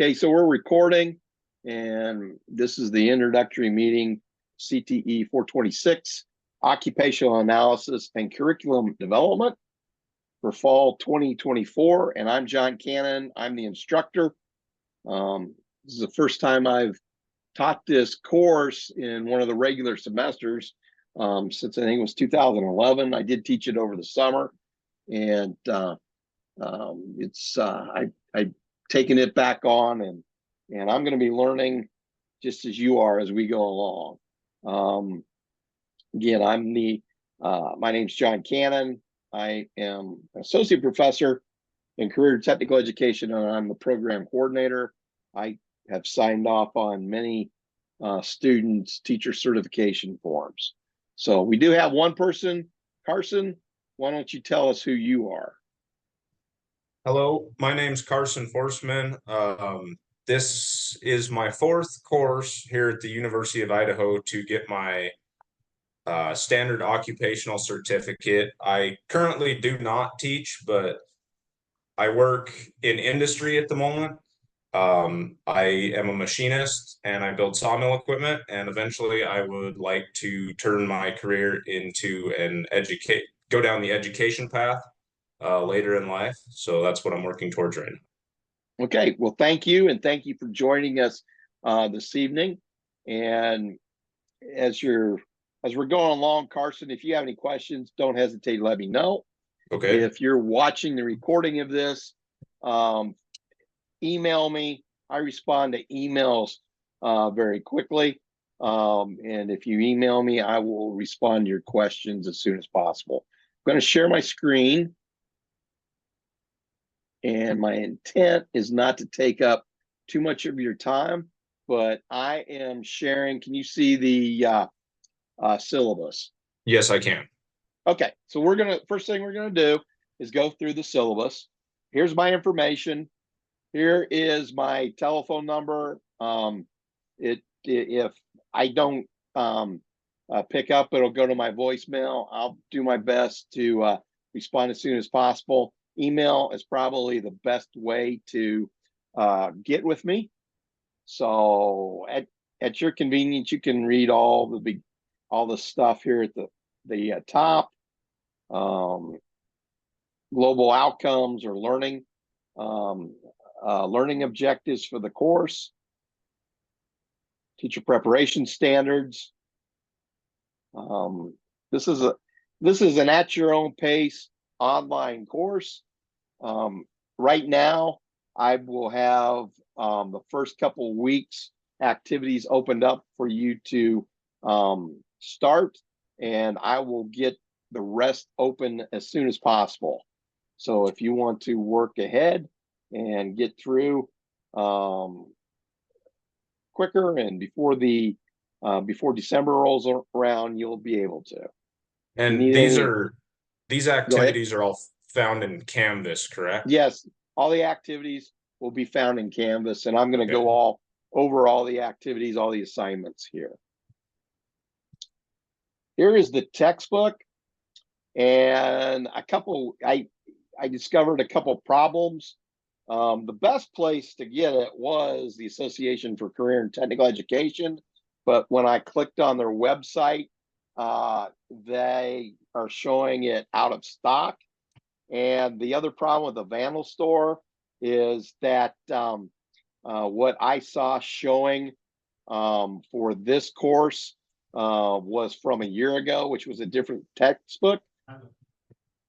Okay, so we're recording, and this is the introductory meeting, CTE 426, Occupational Analysis and Curriculum Development for fall 2024. And I'm John Cannon. I'm the instructor. This is the first time I've taught this course in one of the regular semesters since I think it was 2011. I did teach it over the summer, and I've taken it back on, and I'm going to be learning just as you are as we go along. Again, my name's John Cannon. I am an associate professor in career technical education, and I'm the program coordinator. I have signed off on many students' teacher certification forms. So we do have one person. Carson, why don't you tell us who you are? Hello, my name's Carson Forsman. This is my fourth course here at the University of Idaho to get my standard occupational certificate. I currently do not teach, but I work in industry at the moment. I am a machinist and I build sawmill equipment, and eventually I would like to turn my career into go down the education path later in life. So that's what I'm working towards right now. Okay, well, thank you, and thank you for joining us this evening. And as we're going along, Carson, if you have any questions, don't hesitate to let me know. Okay. If you're watching the recording of this, email me. I respond to emails very quickly. And if you email me, I will respond to your questions as soon as possible. I'm going to share my screen. And my intent is not to take up too much of your time, but I am sharing. Can you see the syllabus? Yes, I can. Okay, so first thing we're gonna do is go through the syllabus. Here's my information. Here is my telephone number. If I don't pick up, it'll go to my voicemail. I'll do my best to respond as soon as possible. Email is probably the best way to get with me. So at your convenience, you can read all the stuff here at the top. Global outcomes or learning objectives for the course. Teacher preparation standards. This is an at your own pace online course. Right now, I will have the first couple of weeks activities opened up for you to start, and I will get the rest open as soon as possible. So if you want to work ahead and get through quicker and before December rolls around, you'll be able to. And these activities are all found in Canvas, correct? Yes, all the activities will be found in Canvas, and I'm going to go over all the activities, all the assignments here. Here is the textbook, and I discovered a couple problems. The best place to get it was the Association for Career and Technical Education, but when I clicked on their website, they are showing it out of stock. And the other problem with the Vandal store is that what I saw showing for this course was from a year ago, which was a different textbook.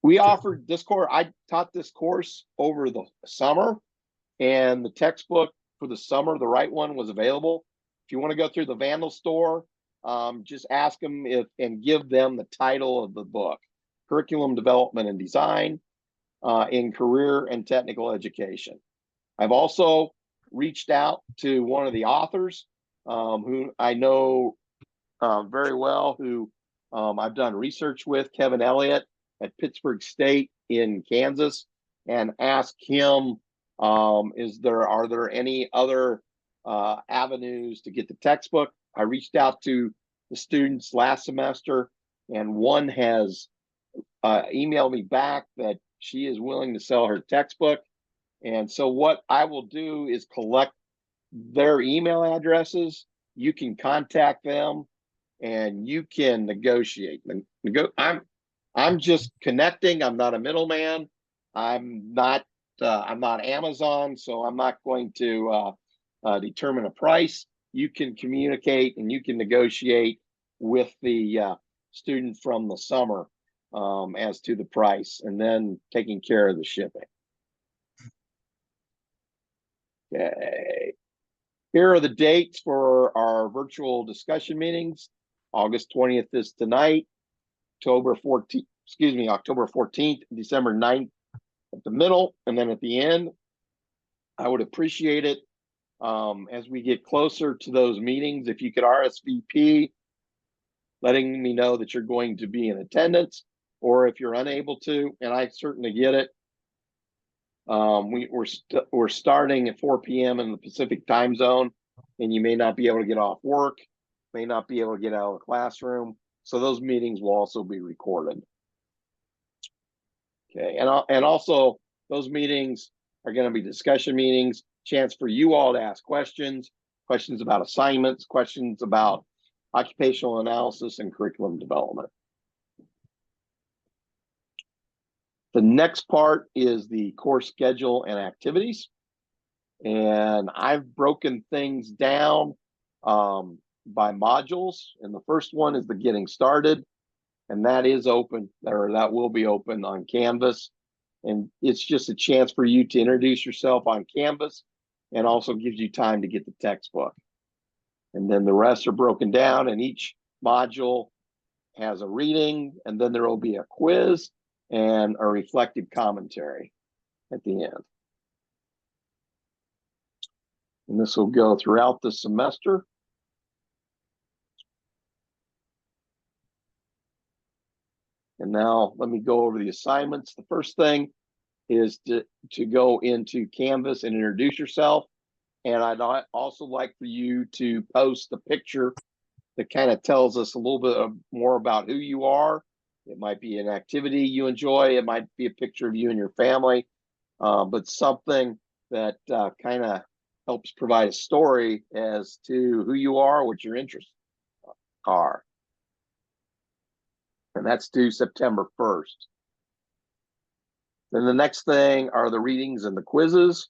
We offered this course. I taught this course over the summer, and the textbook for the summer, the right one, was available. If you want to go through the Vandal store, just ask them and give them the title of the book: Curriculum Development and Design in Career and Technical Education. I've also reached out to one of the authors who I know very well, who I've done research with, Kevin Elliott at Pittsburgh State in Kansas, and asked him, are there any other avenues to get the textbook? I reached out to the students last semester, and one has emailed me back that she is willing to sell her textbook. And so what I will do is collect their email addresses. You can contact them and you can negotiate. I'm just connecting. I'm not a middleman. I'm not Amazon, so I'm not going to determine a price. You can communicate and you can negotiate with the student from the summer as to the price, and then taking care of the shipping. Okay. Here are the dates for our virtual discussion meetings. August 20th is tonight. October 14th, December 9th at the middle, and then at the end. I would appreciate it as we get closer to those meetings, if you could RSVP, letting me know that you're going to be in attendance, or if you're unable to, and I certainly get it. We're starting at 4 p.m. in the Pacific time zone, and you may not be able to get off work, may not be able to get out of the classroom. So those meetings will also be recorded. Okay, and also those meetings are going to be discussion meetings, chance for you all to ask questions about assignments, questions about occupational analysis and curriculum development. The next part is the course schedule and activities. And I've broken things down by modules. And the first one is the getting started. And that is open, or that will be open on Canvas. And it's just a chance for you to introduce yourself on Canvas, and also gives you time to get the textbook. And then the rest are broken down, and each module has a reading, and then there will be a quiz and a reflective commentary at the end. And this will go throughout the semester. And now let me go over the assignments. The first thing is to go into Canvas and introduce yourself. And I'd also like for you to post a picture that kind of tells us a little bit more about who you are. It might be an activity you enjoy. It might be a picture of you and your family, but something that kind of helps provide a story as to who you are, what your interests are. And that's due September 1st. Then the next thing are the readings and the quizzes.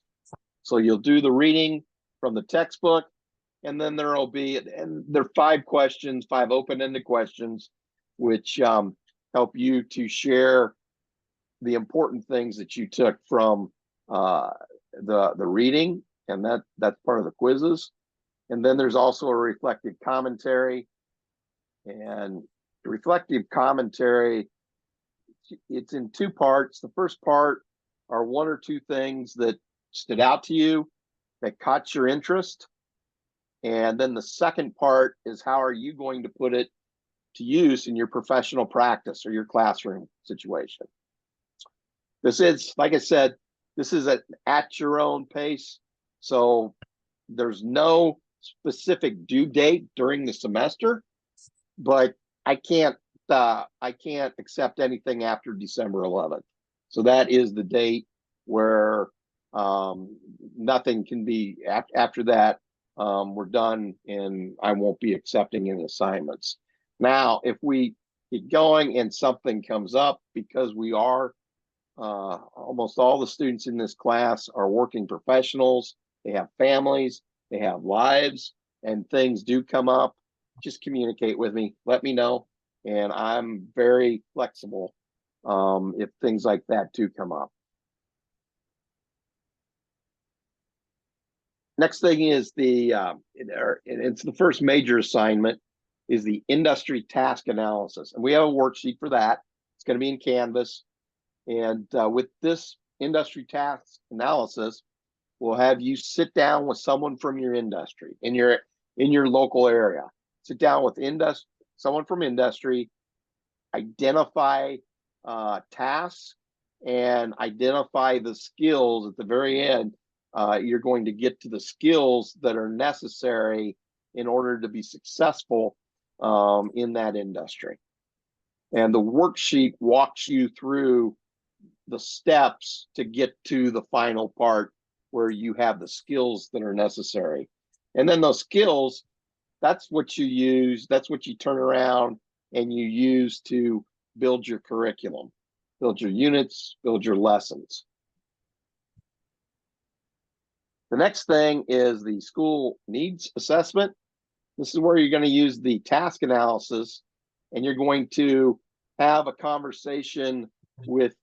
So you'll do the reading from the textbook, and then there will be, and there are 5 questions, 5 open-ended questions, which help you to share the important things that you took from the reading, and that's part of the quizzes. And then there's also a reflective commentary. And the reflective commentary, it's in 2 parts. The first part are 1 or 2 things that stood out to you, that caught your interest. And then the second part is, how are you going to put it to use in your professional practice or your classroom situation? This is, like I said, this is at your own pace. So there's no specific due date during the semester, but I can't accept anything after December 11th. So that is the date where nothing can be after that. We're done, and I won't be accepting any assignments. Now, if we get going and something comes up, because we are almost all the students in this class are working professionals, they have families, they have lives, and things do come up, just communicate with me, let me know, and I'm very flexible if things like that do come up. Next thing is it's the first major assignment, is the industry task analysis. And we have a worksheet for that. It's going to be in Canvas. And with this industry task analysis, we'll have you sit down with someone from your industry, in your local area. Sit down with someone from industry, identify tasks, and identify the skills at the very end. You're going to get to the skills that are necessary in order to be successful in that industry. And the worksheet walks you through the steps to get to the final part where you have the skills that are necessary. And then those skills, that's what you use, that's what you turn around and you use to build your curriculum, build your units, build your lessons. The next thing is the school needs assessment. This is where you're going to use the task analysis, and you're going to have a conversation with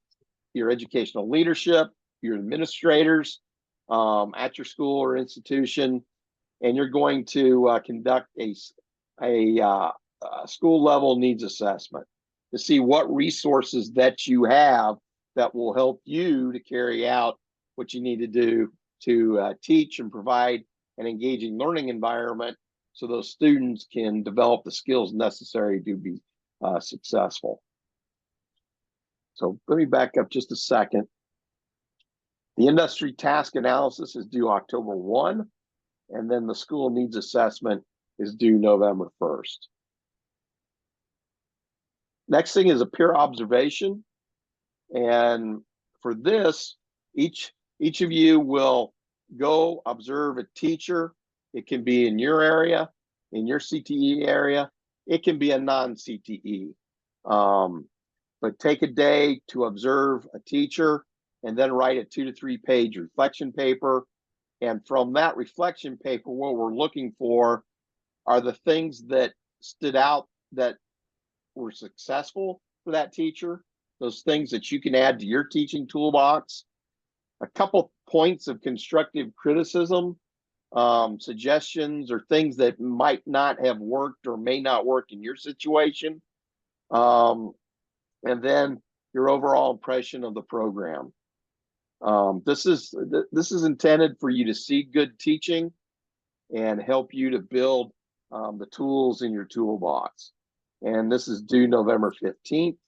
your educational leadership, your administrators at your school or institution, and you're going to conduct a school level needs assessment to see what resources that you have that will help you to carry out what you need to do to teach and provide an engaging learning environment so those students can develop the skills necessary to be successful. So let me back up just a second. The industry task analysis is due October 1, and then the school needs assessment is due November 1st. Next thing is a peer observation. And for this, each of you will go observe a teacher. It can be in your area, in your CTE area. It can be a non-CTE. But take a day to observe a teacher and then write a 2 to 3 page reflection paper. And from that reflection paper, what we're looking for are the things that stood out that were successful for that teacher, those things that you can add to your teaching toolbox, a couple points of constructive criticism, suggestions or things that might not have worked or may not work in your situation, and then your overall impression of the program. This is intended for you to see good teaching and help you to build the tools in your toolbox. And this is due November 15th.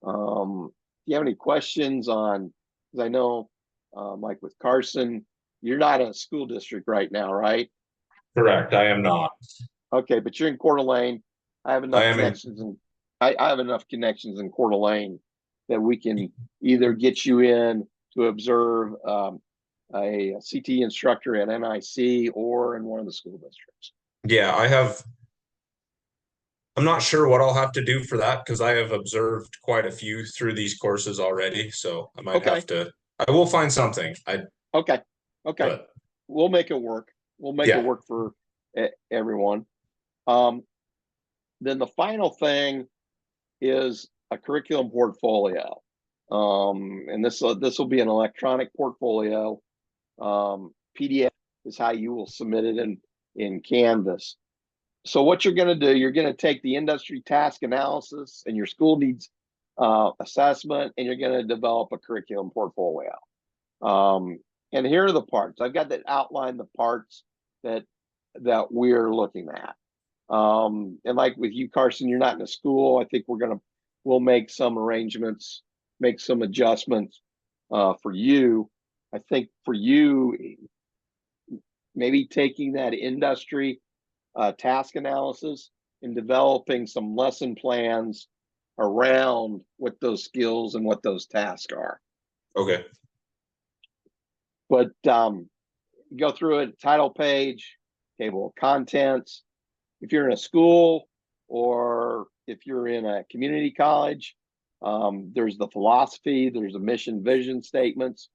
If you have any questions on, because I know, like with Carson, you're not in a school district right now, right? Correct. I am not. Okay, but you're in Coeur d'Alene. I have enough I am connections, and I have enough connections in Coeur d'Alene that we can either get you in to observe a CTE instructor at NIC or in one of the school districts. Yeah, I'm not sure what I'll have to do for that because I have observed quite a few through these courses already. So I might have to, I will find something. Okay. We'll make it work. We'll make it work for everyone. Then the final thing is a curriculum portfolio. And this will be an electronic portfolio. PDF is how you will submit it in Canvas. So what you're going to do, you're going to take the industry task analysis and your school needs assessment, and you're going to develop a curriculum portfolio. And here are the parts. I've got that outline the parts that we're looking at. And like with you, Carson, you're not in a school. I think we'll make some arrangements, make some adjustments for you. I think for you, maybe taking that industry task analysis and developing some lesson plans around what those skills and what those tasks are. Okay. But go through it, title page, table of contents. If you're in a school or if you're in a community college, there's the philosophy, there's a mission, vision statements.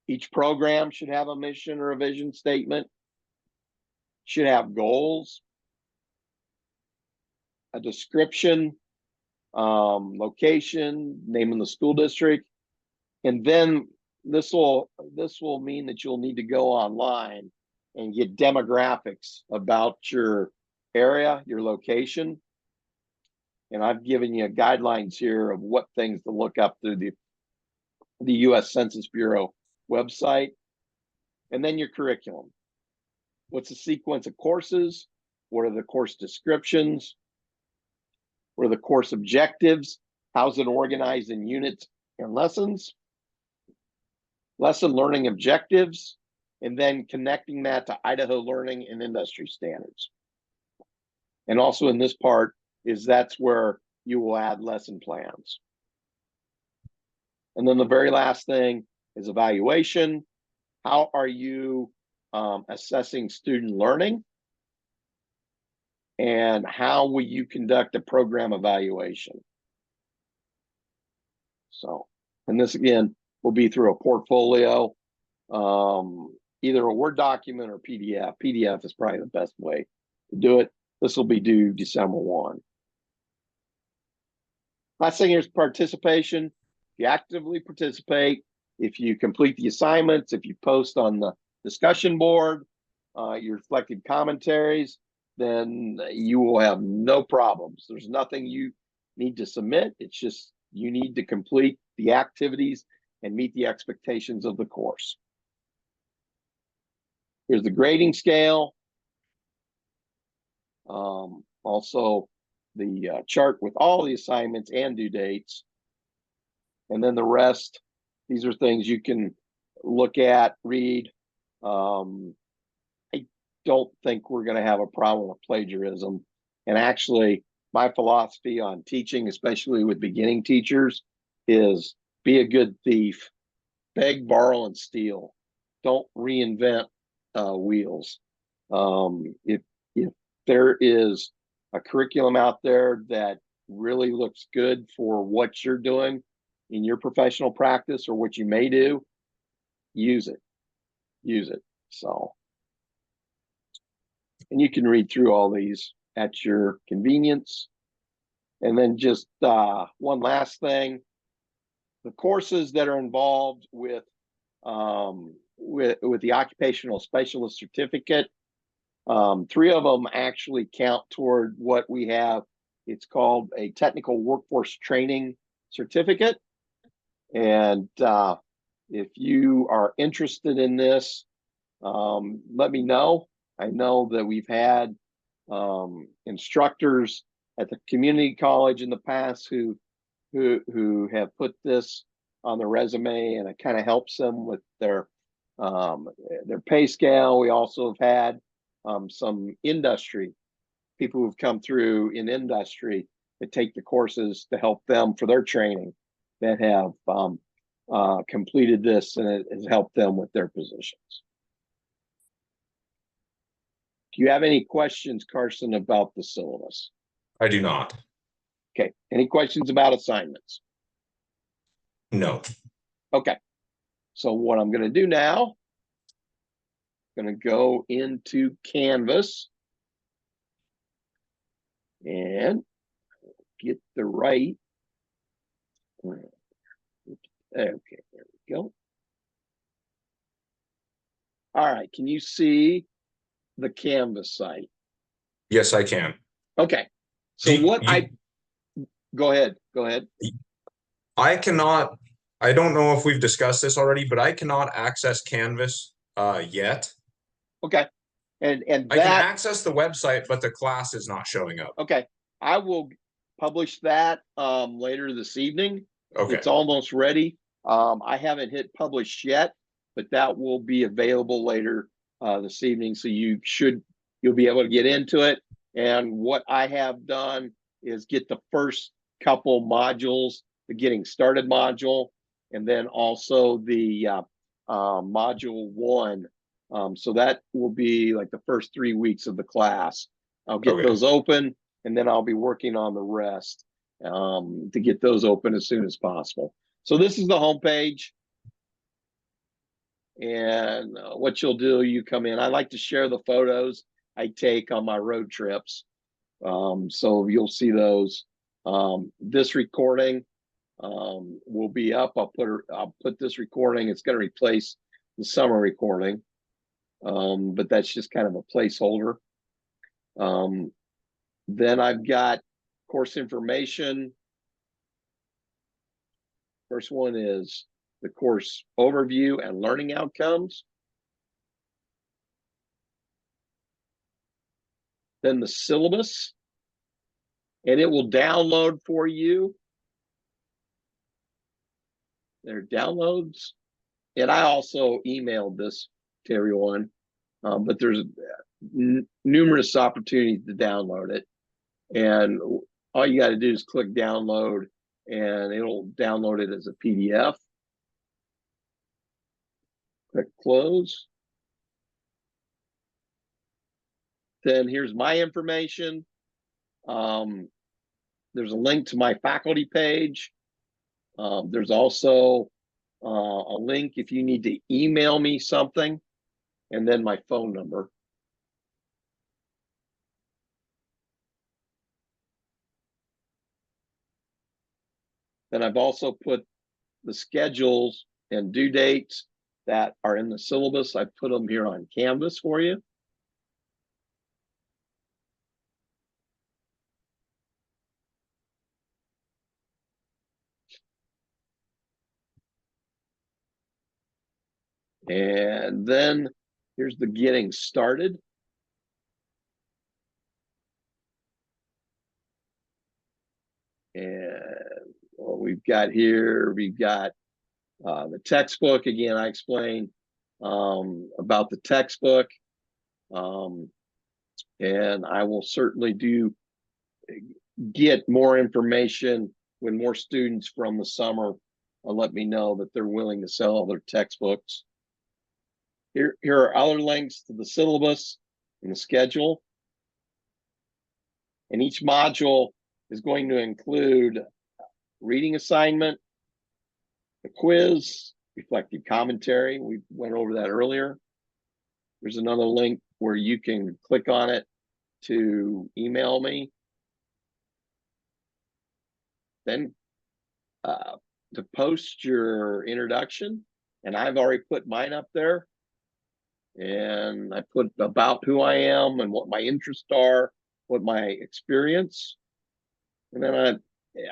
Each program should have a mission or a vision statement, should have goals, a description, location, name of the school district, and then this will mean that you'll need to go online and get demographics about your area, your location. And I've given you guidelines here of what things to look up through the U.S. Census Bureau website. And then your curriculum. What's the sequence of courses? What are the course descriptions? What are the course objectives? How's it organized in units and lessons? Lesson learning objectives, and then connecting that to Idaho learning and industry standards. And also in this part that's where you will add lesson plans. And then the very last thing is evaluation. How are you assessing student learning, and how will you conduct a program evaluation. So, and this again will be through a portfolio, either a Word document or PDF. PDF is probably the best way to do it. This will be due December 1. Last thing is participation. If you actively participate, if you complete the assignments, if you post on the discussion board, your reflected commentaries, then you will have no problems. There's nothing you need to submit. It's just you need to complete the activities and meet the expectations of the course. Here's the grading scale. Also, the chart with all the assignments and due dates. And then the rest, these are things you can look at, read. I don't think we're going to have a problem with plagiarism. And actually, my philosophy on teaching, especially with beginning teachers, is be a good thief. Beg, borrow, and steal. Don't reinvent wheels. If there is a curriculum out there that really looks good for what you're doing in your professional practice or what you may do, use it. Use it. So, and you can read through all these at your convenience. And then just one last thing, the courses that are involved with the occupational specialist certificate, 3 of them actually count toward what we have. It's called a technical workforce training certificate. And if you are interested in this, let me know. I know that we've had instructors at the community college in the past who have put this on their resume, and it kind of helps them with their pay scale. We also have had some industry people who've come through in industry that take the courses to help them for their training that have completed this, and it has helped them with their positions. Do you have any questions, Carson, about the syllabus? I do not. Okay. Any questions about assignments? No. Okay. So what I'm going to do now, I'm going to go into Canvas and get the right. Okay, there we go. All right. Can you see the Canvas site? Yes, I can. Okay. So go ahead. I cannot, I don't know if we've discussed this already, but I cannot access Canvas yet. Okay. And I can access the website, but the class is not showing up. Okay. I will publish that later this evening. Okay. It's almost ready. I haven't hit publish yet, but that will be available later this evening. So you'll be able to get into it. And what I have done is get the first couple modules, the getting started module, and then also the module 1. So that will be like the first 3 weeks of the class. I'll get those open, and then I'll be working on the rest to get those open as soon as possible. So this is the homepage. And what you'll do, you come in. I like to share the photos I take on my road trips. So you'll see those. This recording will be up. I'll put this recording. It's going to replace the summer recording. But that's just kind of a placeholder. Then I've got course information. First one is the course overview and learning outcomes. Then the syllabus, and it will download for you. There are downloads. And I also emailed this to everyone, but there's numerous opportunities to download it. And all you got to do is click download, and it'll download it as a PDF. Click close. Then here's my information. There's a link to my faculty page. There's also a link if you need to email me something, and then my phone number. Then I've also put the schedules and due dates that are in the syllabus. I put them here on Canvas for you. And then here's the getting started. And what we've got here, we've got the textbook. Again, I explained about the textbook. And I will certainly get more information when more students from the summer let me know that they're willing to sell their textbooks. Here are other links to the syllabus and the schedule. And each module is going to include reading assignment, the quiz, reflective commentary. We went over that earlier. There's another link where you can click on it to email me. Then to post your introduction, and I've already put mine up there. And I put about who I am and what my interests are, what my experience. And then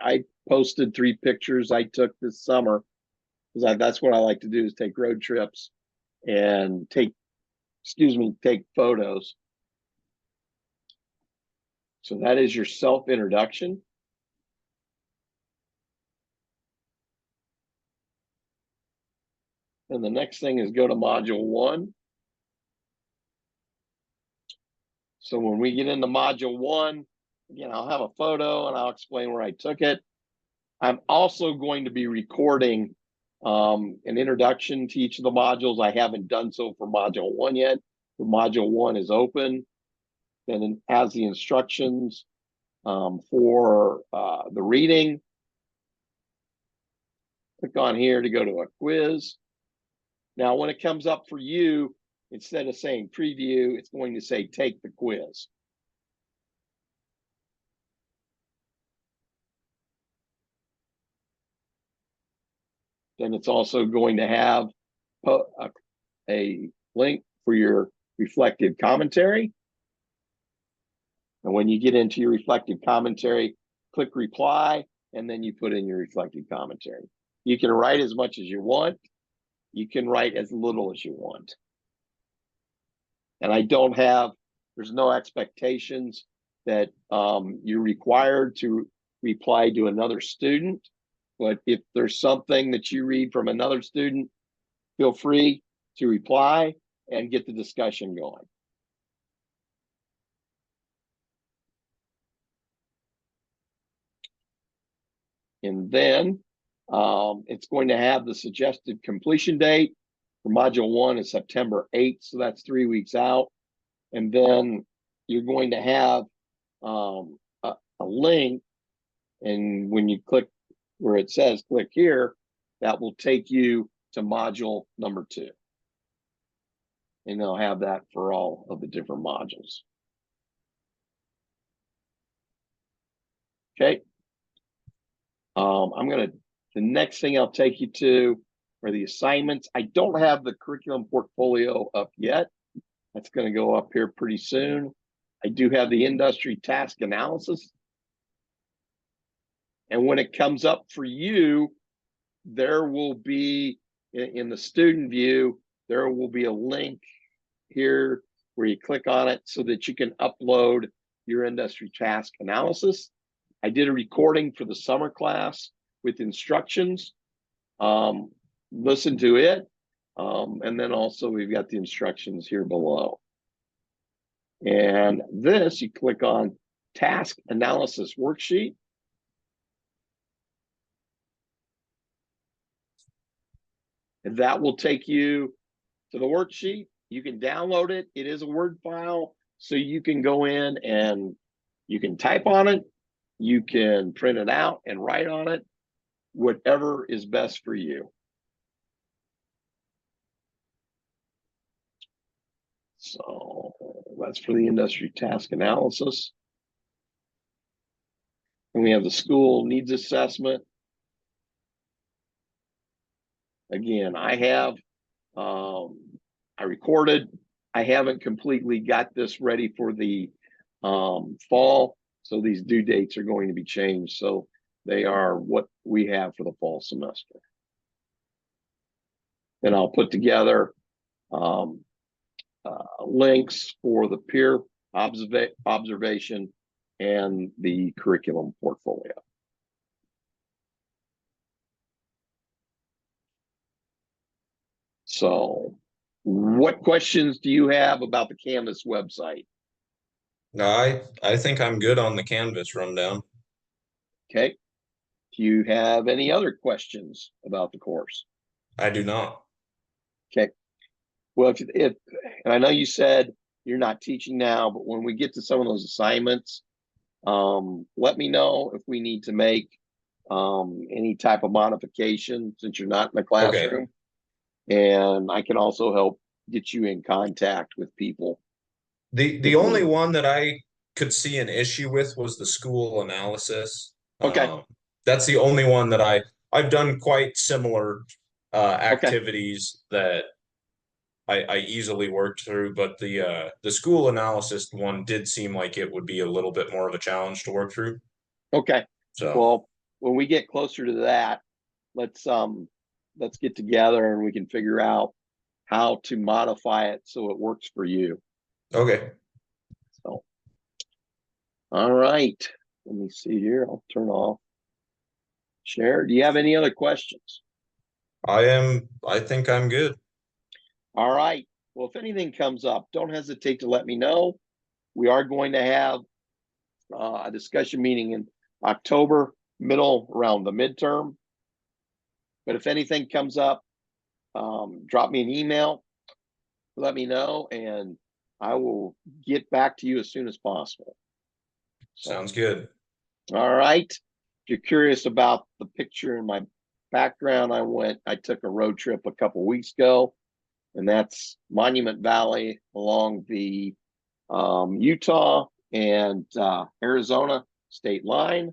I posted 3 pictures I took this summer, because that's what I like to do, is take road trips and take photos. So that is your self-introduction. And the next thing is go to module 1. So when we get into module 1, again, I'll have a photo and I'll explain where I took it. I'm also going to be recording an introduction to each of the modules. I haven't done so for module 1 yet. The module 1 is open, and it has the instructions for the reading. Click on here to go to a quiz. Now, when it comes up for you, instead of saying preview, it's going to say take the quiz. Then it's also going to have a link for your reflective commentary. And when you get into your reflective commentary, click reply, and then you put in your reflective commentary. You can write as much as you want. You can write as little as you want. And there's no expectations that you're required to reply to another student. But if there's something that you read from another student, feel free to reply and get the discussion going. And then it's going to have the suggested completion date for module 1 is September 8th. So that's 3 weeks out. And then you're going to have a link. And when you click where it says click here, that will take you to module number 2. And they'll have that for all of the different modules. Okay. The next thing I'll take you to are the assignments. I don't have the curriculum portfolio up yet. That's going to go up here pretty soon. I do have the industry task analysis. And when it comes up for you, there will be, in the student view, there will be a link here where you click on it so that you can upload your industry task analysis. I did a recording for the summer class with instructions. Listen to it. And then also we've got the instructions here below. And this, you click on task analysis worksheet. And that will take you to the worksheet. You can download it. It is a Word file. so you can go in and you can type on it, you can print it out and write on it, whatever is best for you. So that's for the industry task analysis. And we have the school needs assessment. Again, I recorded. I haven't completely got this ready for the fall. So these due dates are going to be changed. So they are what we have for the fall semester. Then I'll put together links for the peer observation and the curriculum portfolio. So what questions do you have about the Canvas website? No, I think I'm good on the Canvas rundown. Okay. Do you have any other questions about the course? I do not. Okay. Well, if and I know you said you're not teaching now, but when we get to some of those assignments, let me know if we need to make any type of modification since you're not in the classroom. Okay. And I can also help get you in contact with people. The only one that I could see an issue with was the school analysis. Okay. That's the only one that I've done quite similar activities that I easily worked through, but the school analysis one did seem like it would be a little bit more of a challenge to work through. Okay. So well, when we get closer to that, let's get together and we can figure out how to modify it so it works for you. Okay. So all right. Let me see here. I'll turn off share. Do you have any other questions? I think I'm good. All right. Well, if anything comes up, don't hesitate to let me know. We are going to have a discussion meeting in October, middle around the midterm. But if anything comes up, drop me an email, let me know, and I will get back to you as soon as possible. Sounds good. All right. If you're curious about the picture in my background, I took a road trip a couple weeks ago, and that's Monument Valley along the Utah and Arizona state line.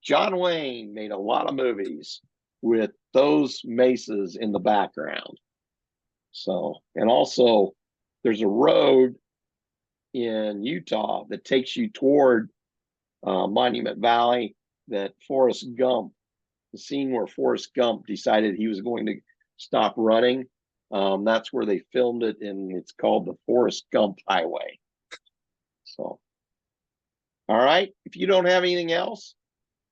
John Wayne made a lot of movies with those mesas in the background. So, and also there's a road in Utah that takes you toward Monument Valley that Forrest Gump, the scene where Forrest Gump decided he was going to stop running. That's where they filmed it, and it's called the Forrest Gump Highway. So, all right. If you don't have anything else,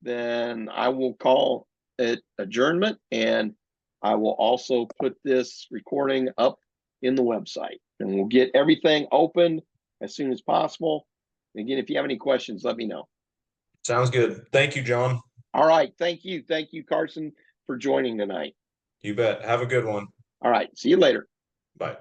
then I will call it adjournment, and I will also put this recording up in the website, and we'll get everything opened as soon as possible. Again, if you have any questions, let me know. Sounds good. Thank you, John. All right. Thank you. Thank you, Carson, for joining tonight. You bet. Have a good one. All right. See you later. Bye.